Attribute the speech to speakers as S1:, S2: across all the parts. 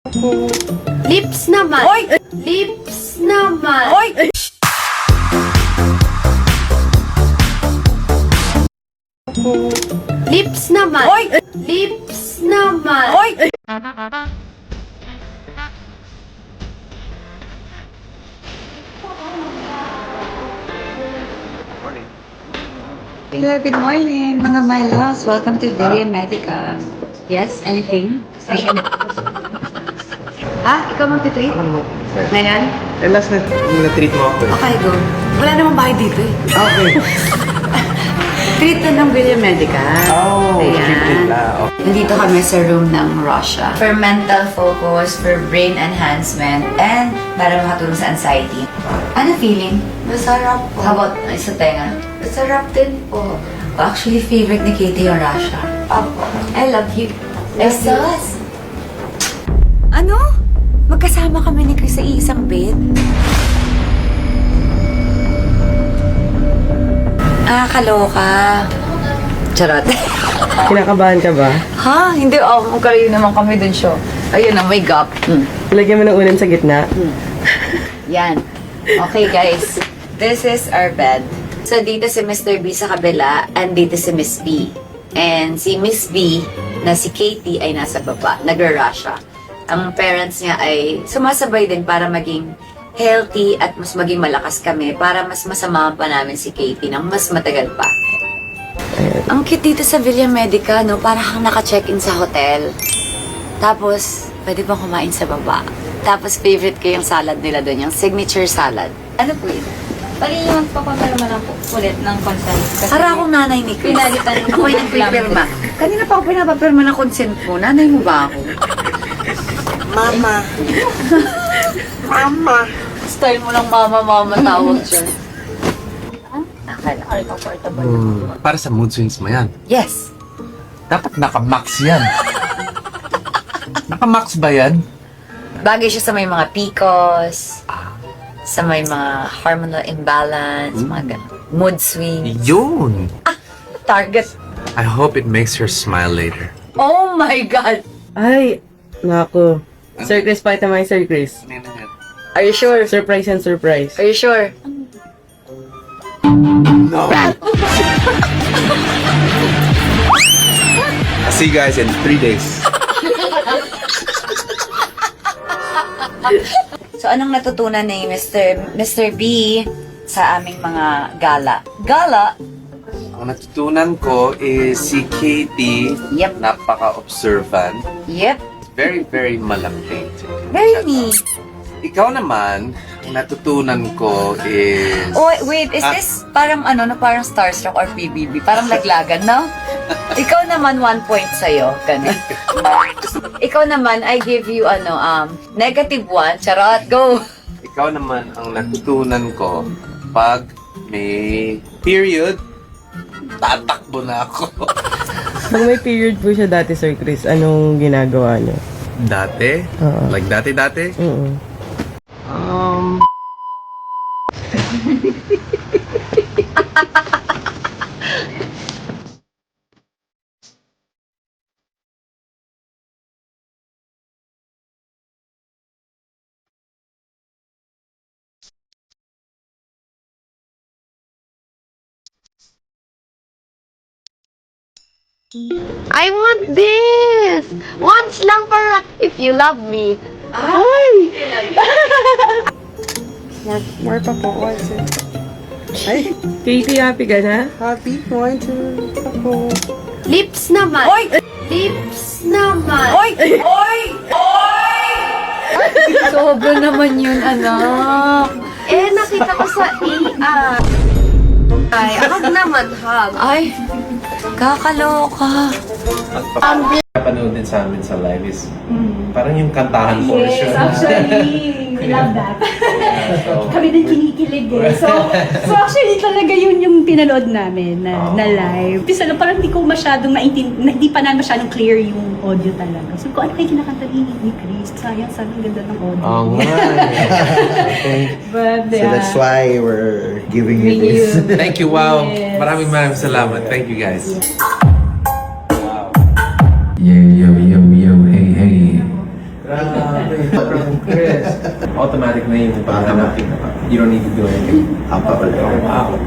S1: Lips naman.
S2: Hoy!
S1: Lips naman.
S2: Hoy!
S1: Lips naman.
S2: Hoy!
S1: Lips naman.
S2: Hoy!
S3: Hello, good morning, mga my loves. Welcome to Delia Medica. Yes, anything? Ikaw magtitreat? Ngayon?
S4: Last na-treat mo ako eh.
S3: Okay, go. Wala namang bahay dito eh.
S4: Okay.
S3: Treat na ng Delia Medica.
S4: Oh, treatment na. Okay.
S3: Nandito kami sa room ng Russia. For mental focus, for brain enhancement, and para makatulong sa anxiety. Ano feeling? Masarap po. How about sa tenga? Masarap din po. Actually, favorite ni Katie yung Russia. Apo. I love you. Besos! Ano? Magkasama kami ni Chris sa isang bed? Kaloka. Charot.
S2: Kinakabahan ka ba?
S3: Ha? Hindi, magkalayo naman kami dun siya. Ayun na, may gap.
S2: Ilagyan mo ng unan sa gitna.
S3: Yan. Okay, guys. This is our bed. So, dito si Mr. B sa kabila, and dito si Miss B. And si Miss B, na si Katie, ay nasa baba. Nag-rush siya. Ang parents niya ay sumasabay din para maging healthy at mas maging malakas kami para mas masama pa namin si Katie ng mas matagal pa. Ang cute dito sa Villa Medica, no? Parang kang naka-check-in sa hotel. Tapos, pwede pang kumain sa baba. Tapos, favorite ko yung salad nila doon, yung signature salad. Ano po yun?
S5: Bali yung magpapapirma lang po ulit ng consent. Kasi
S3: Para akong nanay ni Chris.
S5: pinalitan
S3: Ako yung nagpipirma. Kanina pa ako pinapapirma ng consent ko. Nanay mo ba ako?
S2: Mama. Mama.
S3: Style mo lang mama tawag dyan.
S5: Ay, comfortable.
S4: Para sa mood swings mo yan.
S3: Yes.
S4: Dapat naka-max yan. Naka-max ba yan?
S3: Bagay siya sa may mga PCOS, sa may mga hormonal imbalance, mga ganun. Mood swings.
S4: Yun!
S3: Target.
S4: I hope it makes her smile later.
S3: Oh my God!
S2: Ay, naku. Sir Chris, pakita mo yung Sir Chris.
S3: Are you sure?
S2: Surprise and surprise.
S3: Are you sure?
S4: No! I'll see you guys in 3 days.
S3: So, anong natutunan ni Mr. B sa aming mga gala? Gala?
S4: Ang natutunan ko is si Katie,
S3: Yep.
S4: napaka-observant.
S3: Yep.
S4: Very, very malambing.
S3: Very neat.
S4: Ikaw naman, ang natutunan ko is...
S3: Oh, wait. Is this parang parang Starstruck or PBB? Parang laglagan, no? Ikaw naman, 1 point sa'yo. Ganun. Ikaw naman, I give you, -1. Charot, go!
S4: Ikaw naman, ang natutunan ko, pag may period, tatakbo na ako.
S2: Pag may period po siya dati, Sir Chris, anong ginagawa niyo?
S4: Dati?
S2: Oo.
S4: Like dati-dati?
S1: I want this! Once lang para if you love me.
S2: Ay! more pa po. Ay, Katie, happy ka na? Happy? 1, 2, ako.
S1: Lips naman.
S2: Hoy!
S1: Lips naman.
S2: Hoy! Hoy!
S3: Sobra naman yun, anak.
S1: Nakita ko sa AI. Ay, hug naman, hug.
S3: Ay, kakaloka.
S4: Napanood din sa amin sa live is parang yung kantahan portion.
S5: Yes, actually, we love that. Kami din kinikilig eh. So actually talaga yun yung pinanood namin na live. Pisa lang parang hindi ko masyadong hindi pa na masyadong clear yung audio talaga. So kung ano kayo kinakanta ni Chris, sayang sana ang ganda ng audio.
S4: Oo nga.
S5: But
S6: So that's why we're giving you
S5: Giving
S6: this.
S5: you-
S4: Thank you, wow.
S5: Yes.
S4: Maraming salamat. Thank you guys.
S7: Yo, yo, yo, yo, hey, hey. Chris, automatic na yung paghahanap. You don't need to do anything. Wow.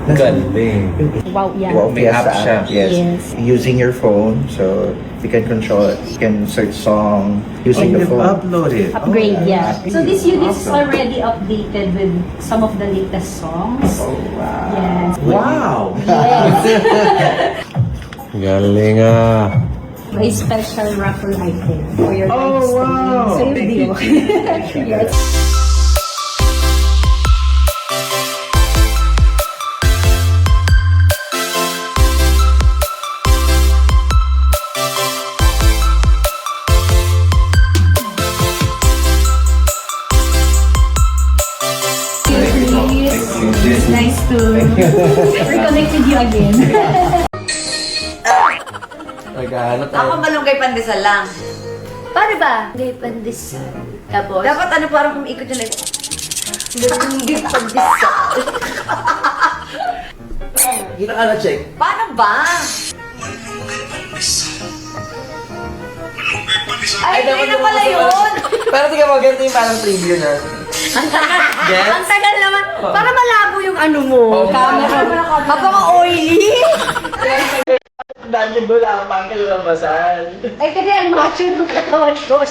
S7: Galing.
S5: Wow, yeah.
S6: Wow,
S7: May app siya.
S6: Yes.
S5: Yes.
S6: Using your phone, so you can control it. You can search song using the phone.
S7: Uploaded.
S5: Upgrade, yeah. So this unit is
S7: Awesome.
S5: already updated with some of the latest songs.
S6: Oh, wow.
S5: Yes.
S7: Wow!
S5: Yes.
S7: Galing ah.
S5: May special raffle item for your
S7: Oh,
S5: live stream.
S7: wow.
S5: Same
S7: Thank
S5: deal. Yes. It's nice to reconnect with you again.
S7: Naghahanap
S3: Ako malunggay pandesal lang.
S1: Paano ba? Gay pandesal. Tapos?
S3: Dapat ano parang kumikot yun like, malunggay pandesal.
S7: Kita ka na check.
S3: Paano ba? Ay, hindi na pala yun!
S7: Pero tingnan mo, ganito yung parang preview na.
S1: Ang tagal naman. Para malabo yung ano mo. Camera.
S3: Mapaka-oily!
S7: Dati mo lang, pangkal lang basal.
S1: Ay, kasi ang macho ng katawan ko.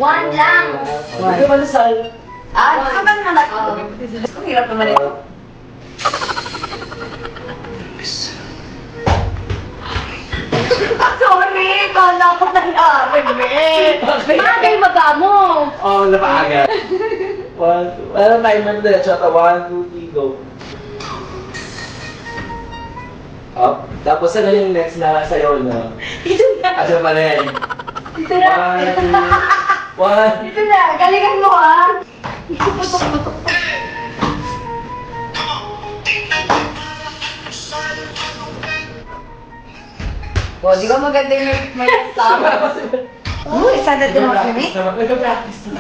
S1: One lang.
S7: Hindi ba basal?
S3: Ah, kaban mo na ko. Ang hirap naman ito.
S1: Sorry, kala ko nangyari, me. Bagay magamo.
S7: Oo, napaaga. Parang timer na, tsaka 1, 2, 3, go. Up. Tapos ano yung next na sayo na?
S1: Ito na.
S7: Asa pa rin?
S1: Ito na.
S7: 1.
S1: Ito na. Galingan mo, ah. Putok-putok.
S3: O, di ba maganda yung may tama? Uy, sana din mo kami.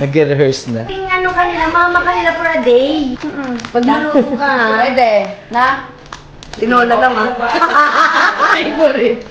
S7: Nag-rehearse na.
S1: Ting ano kanila, mama kanila for a day. Pag naluto ka, ha?
S3: Pwede. Na? Tinola lang ah.
S1: Favorite.